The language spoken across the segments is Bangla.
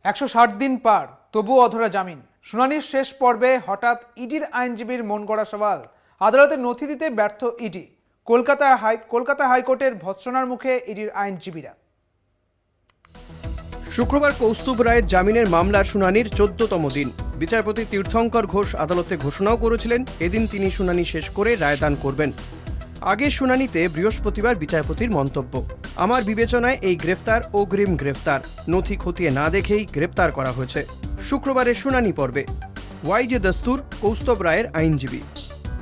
160 দিন পার, তবুও অধরা জামিন। শুনানির শেষ পর্বে হঠাৎ ইডির আইনজীবীর মন গড়া সওয়াল, আদালতে নথি দিতে ব্যর্থ ইডি। কলকাতা হাইকোর্টের ভৎসনার মুখে ইডির আইনজীবীরা। শুক্রবার কৌস্তুভ রায়ের জামিনের মামলার শুনানির 14তম দিন। বিচারপতি তীর্থঙ্কর ঘোষ আদালতে ঘোষণাও করেছিলেন এদিন তিনি শুনানি শেষ করে রায়দান করবেন। আগের শুনানিতে বৃহস্পতিবার বিচারপতির মন্তব্য, আমার বিবেচনায় এই গ্রেফতার অগ্রিম গ্রেফতার, নথি খতিয়ে না দেখেই গ্রেফতার করা হয়েছে। শুক্রবারের শুনানি পর্বে ওয়াইজে দস্তুর কৌস্তুভ রায়ের আইনজীবী।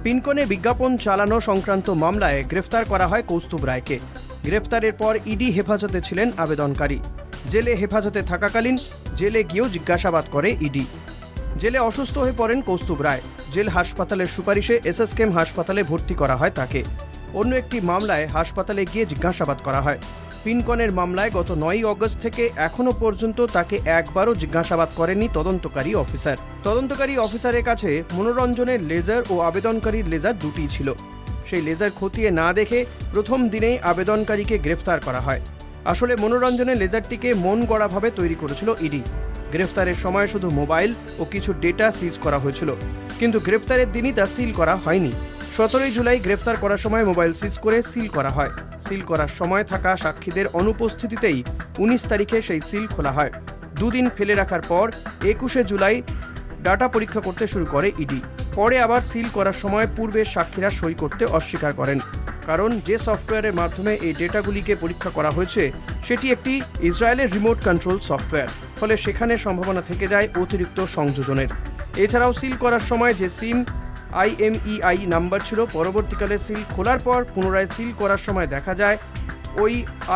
পিনকনে বিজ্ঞাপন চালানো সংক্রান্ত মামলায় গ্রেফতার করা হয় কৌস্তুভ রায়কে। গ্রেফতারের পর ইডি হেফাজতে ছিলেন আবেদনকারী। জেলে হেফাজতে থাকাকালীন জেলে গিয়েও জিজ্ঞাসাবাদ করে ইডি। জেলে অসুস্থ হয়ে পড়েন কৌস্তুভ রায়। জেল হাসপাতালের সুপারিশে এসএসকেএম হাসপাতালে ভর্তি করা হয় তাকে। অন্য একটি মামলায় হাসপাতালে গিয়ে জিজ্ঞাসাবাদ করা হয়। পিনকনের মামলায় গত 9 অগস্ট থেকে এখনও পর্যন্ত তাকে একবারও জিজ্ঞাসাবাদ করেনি তদন্তকারী অফিসার। তদন্তকারী অফিসারের কাছে মনোরঞ্জনের লেজার ও আবেদনকারীর লেজার দুটিই ছিল। সেই লেজার খতিয়ে না দেখে প্রথম দিনেই আবেদনকারীকে গ্রেফতার করা হয়। আসলে মনোরঞ্জনের লেজারটিকে মন গড়াভাবে তৈরি করেছিল ইডি। গ্রেফতারের সময় শুধু মোবাইল ও কিছু ডেটা সিজ করা হয়েছিল, কিন্তু গ্রেফতারের দিনই তা সিল করা হয়নি। 17 জুলাই গ্রেফতার করার সময় মোবাইল সিজ করে সিল করা হয়। সিল করার সময় থাকা সাক্ষীদের অনুপস্থিতিতেই 19 তারিখে সেই সিল খোলা হয়। দুদিন ফেলে রাখার পর 21শে জুলাই ডাটা পরীক্ষা করতে শুরু করে ইডি। পরে আবার সিল করার সময় পূর্বের সাক্ষীরা সই করতে অস্বীকার করেন, কারণ যে সফটওয়্যারের মাধ্যমে এই ডেটাগুলিকে পরীক্ষা করা হয়েছে সেটি একটি ইসরায়েলের রিমোট কন্ট্রোল সফটওয়্যার, ফলে সেখানে সম্ভাবনা থেকে যায় অতিরিক্ত সংযোজনের। এছাড়াও সিল করার সময় যে সিম IMEI নাম্বার ছিল, পরবর্তীকালে সিল খোলার পর পুনরায় সিল করার সময় দেখা যায় ওই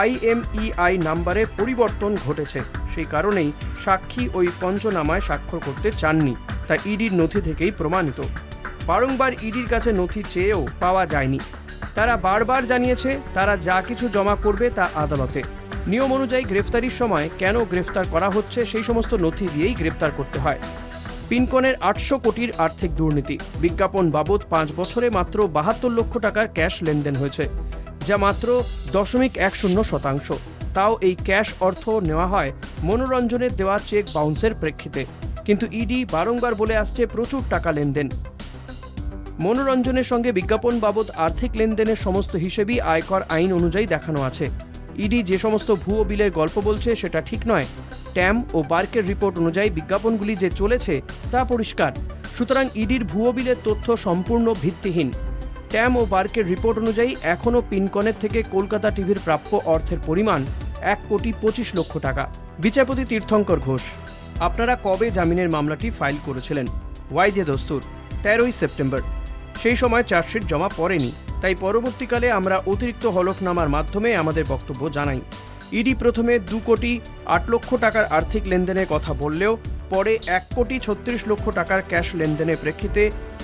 IMEI নাম্বারে পরিবর্তন ঘটেছে। সেই কারণেই সাক্ষী ওই পঞ্চনামায় স্বাক্ষর করতে চাননি, তা ইডির নথি থেকেই প্রমাণিত। বারংবার ইডির কাছে নথি চেয়েও পাওয়া যায়নি। তারা বারবার জানিয়েছে তারা যা কিছু জমা করবে তা আদালতে। নিয়ম অনুযায়ী গ্রেফতারির সময় কেন গ্রেফতার করা হচ্ছে সেই সমস্ত নথি দিয়েই গ্রেফতার করতে হয়। পিনকনের 800 কোটির আর্থিক দুর্নীতি, বিজ্ঞাপন বাবদ 5 বছরে মাত্র 72 লক্ষ টাকার ক্যাশ লেনদেন হয়েছে, যা মাত্র 0.10%। তাও এই ক্যাশ অর্থ নেওয়া হয় মনোরঞ্জনের দেওয়া চেক বাউন্সের প্রেক্ষিতে। কিন্তু ইডি বারংবার বলে আসছে প্রচুর টাকা লেনদেন। মনোরঞ্জনের সঙ্গে বিজ্ঞাপন বাবদ আর্থিক লেনদেনের সমস্ত হিসেবই আয়কর আইন অনুযায়ী দেখানো আছে। ইডি যে সমস্ত ভুয়ো বিলের গল্প বলছে সেটা ঠিক নয়। ট্যাম ও বার্কের রিপোর্ট অনুযায়ী বিজ্ঞাপনগুলি যে চলেছে তা পরিষ্কার। সুতরাং ইডির ভুয়ো বিলের তথ্য সম্পূর্ণ ভিত্তিহীন। ট্যাম ও বার্কের রিপোর্ট অনুযায়ী এখনও পিনকনের থেকে কলকাতা টিভির প্রাপ্য অর্থের পরিমাণ 1,25 লক্ষ টাকা। বিচারপতি তীর্থঙ্কর ঘোষ, আপনারা কবে জামিনের মামলাটি ফাইল করেছিলেন? ওয়াইজে দস্তুর, 13ই সেপ্টেম্বর। সেই সময় চার্জশিট জমা পড়েনি, তাই পরবর্তীকালে আমরা অতিরিক্ত হলফনামার মাধ্যমে আমাদের বক্তব্য জানাই। ইডি প্রথমে 2,08 লক্ষ টাকার আর্থিক লেনদেনের কথা বললেও পরে 1,36 লক্ষ টাকার ক্যাশ লেনদেনের প্রেক্ষিতে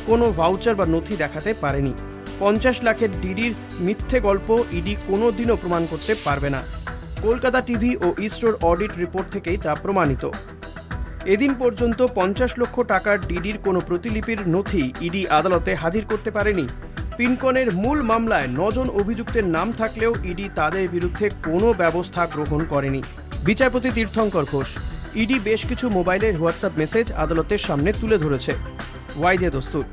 কোনো ভাউচার বা নথি দেখাতে পারেনি। 50 লাখের ডিডির মিথ্যে গল্প ইডি কোনো দিনও প্রমাণ করতে পারবে না। কলকাতা টিভি ও ইসরোর অডিট রিপোর্ট থেকেই তা প্রমাণিত। এদিন পর্যন্ত 50 লক্ষ টাকার ডিডির কোনো প্রতিলিপির নথি ইডি আদালতে হাজির করতে পারেনি। পিনকনের মূল মামলায় 9 জন অভিযুক্তের নাম থাকলেও ইডি তাদের বিরুদ্ধে কোনো ব্যবস্থা গ্রহণ করেনি। বিচারপতি তীর্থঙ্কর ঘোষ, ইডি বেশ কিছু মোবাইলের হোয়াটসঅ্যাপ মেসেজ আদালতের সামনে তুলে ধরেছে। ওয়াইজে দস্তুর,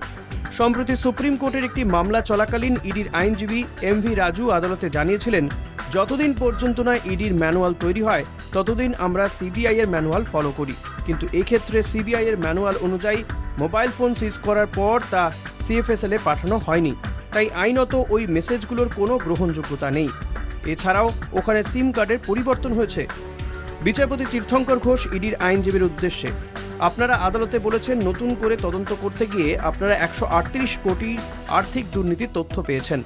সম্প্রতি সুপ্রিম কোর্টের একটি মামলা চলাকালীন ইডির আইনজীবী MV রাজু আদালতে জানিয়েছিলেন, যতদিন পর্যন্ত না ইডির ম্যানুয়াল তৈরি হয় ততদিন আমরা CBI এর ম্যানুয়াল ফলো করি। কিন্তু এক্ষেত্রে CBI এর ম্যানুয়াল অনুযায়ী মোবাইল ফোন সিজ করার পর তা CFSL এ পাঠানো হয়নি, তাই আইনত ওই মেসেজগুলোর কোনো গ্রহণযোগ্যতা নেই। এছাড়াও ওখানে সিম কার্ডের পরিবর্তন হয়েছে। বিচারপতি তীর্থঙ্কর ঘোষ ইডির আইনজীবীর উদ্দেশ্যে, আপনারা আদালতে বলেছেন নতুন করে তদন্ত করতে গিয়ে আপনারা 138 কোটি আর্থিক দুর্নীতির তথ্য পেয়েছেন।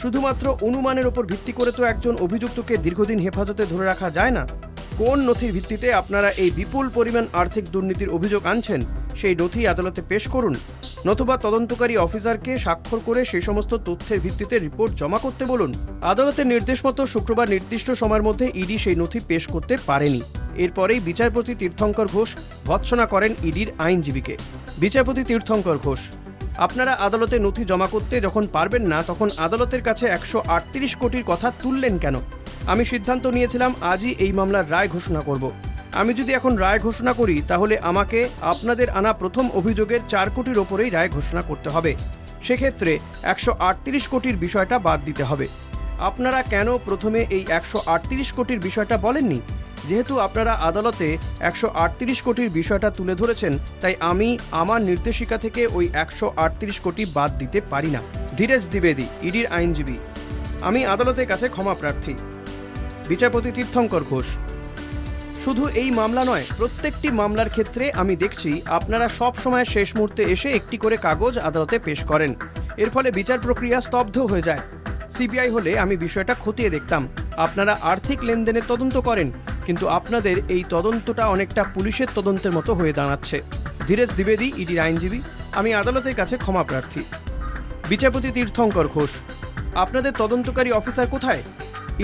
শুধুমাত্র অনুমানের ওপর ভিত্তি করে তো একজন অভিযুক্তকে দীর্ঘদিন হেফাজতে ধরে রাখা যায় না। কোন নথির ভিত্তিতে আপনারা এই বিপুল পরিমাণ আর্থিক দুর্নীতির অভিযোগ আনছেন সেই নথি আদালতে পেশ করুন, নতুবা তদন্তকারী অফিসারকে স্বাক্ষর করে সেই সমস্ত তথ্যের ভিত্তিতে রিপোর্ট জমা করতে বলুন। আদালতের নির্দেশ মতো শুক্রবার নির্দিষ্ট সময়ের মধ্যে ইডি সেই নথি পেশ করতে পারেনি। এরপরেই বিচারপতি তীর্থঙ্কর ঘোষ ভৎসনা করেন ইডির আইনজীবীকে। বিচারপতি তীর্থঙ্কর ঘোষ, আপনারা আদালতে নথি জমা করতে যখন পারবেন না তখন আদালতের কাছে 138 কোটির কথা তুললেন কেন? আমি সিদ্ধান্ত নিয়েছিলাম আজই এই মামলার রায় ঘোষণা করব। আমি যদি এখন রায় ঘোষণা করি তাহলে আমাকে আপনাদের আনা প্রথম অভিযোগের 4 কোটির ওপরেই রায় ঘোষণা করতে হবে। সেক্ষেত্রে 138 কোটির বিষয়টা বাদ দিতে হবে। আপনারা কেন প্রথমে এই 138 কোটির বিষয়টা বলেননি? যেহেতু আপনারা আদালতে 138 কোটির বিষয়টা তুলে ধরেছেন, তাই আমি আমার নির্দেশিকা থেকে ওই 138 কোটি বাদ দিতে পারি না। ধীরেশ দ্বিবেদী, ইডির আইনজীবী। আমি আদালতের কাছে ক্ষমা প্রার্থী। বিচারপতি তীর্থঙ্কর ঘোষ, শুধু এই মামলা নয়, প্রত্যেকটি মামলার ক্ষেত্রে আমি দেখছি আপনারা সব সময় শেষ মুহূর্তে এসে একটি করে কাগজ আদালতে পেশ করেন। এর ফলে বিচার প্রক্রিয়া স্তব্ধ হয়ে যায়। সিবিআই হলে আমি বিষয়টা খতিয়ে দেখতাম। আপনারা আর্থিক লেনদেনের তদন্ত করেন, কিন্তু আপনাদের এই তদন্তটা অনেকটা পুলিশের তদন্তের মতো হয়ে দাঁড়াচ্ছে। ধীরেশ দ্বিবেদী, ইডির আইনজীবী। আমি আদালতের কাছে ক্ষমা প্রার্থী। বিচারপতি তীর্থঙ্কর ঘোষ, আপনাদের তদন্তকারী অফিসার কোথায়?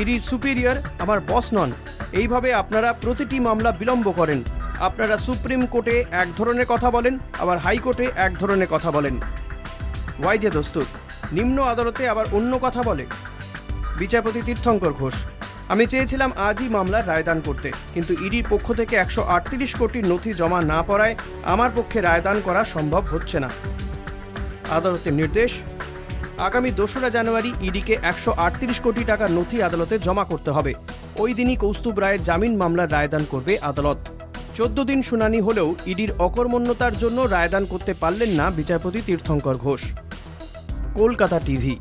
ইডির সুপিরিয়র আমার বস নন। এইভাবে আপনারা প্রতিটি মামলা বিলম্ব করেন। আপনারা সুপ্রিম কোর্টে এক ধরনের কথা বলেন, আবার হাইকোর্টে এক ধরনের কথা বলেন। ওয়াইজে দস্তুর, নিম্ন আদালতে আবার অন্য কথা বলে। বিচারপতি তীর্থঙ্কর ঘোষ, আমি চেয়েছিলাম আজই মামলার রায়দান করতে, কিন্তু ইডির পক্ষ থেকে 138 কোটির নথি জমা না পড়ায় আমার পক্ষে রায়দান করা সম্ভব হচ্ছে না। আদালতের নির্দেশ, আগামী 2রা জানুয়ারি ইডিকে 138 কোটি টাকার নথি আদালতে জমা করতে হবে। ওই দিনই কৌস্তুভ রায়ের জামিন মামলার রায়দান করবে আদালত। 14 দিন শুনানি হলেও ইডির অকর্মণ্যতার জন্য রায়দান করতে পারলেন না বিচারপতি তীর্থঙ্কর ঘোষ। কলকাতা টিভি।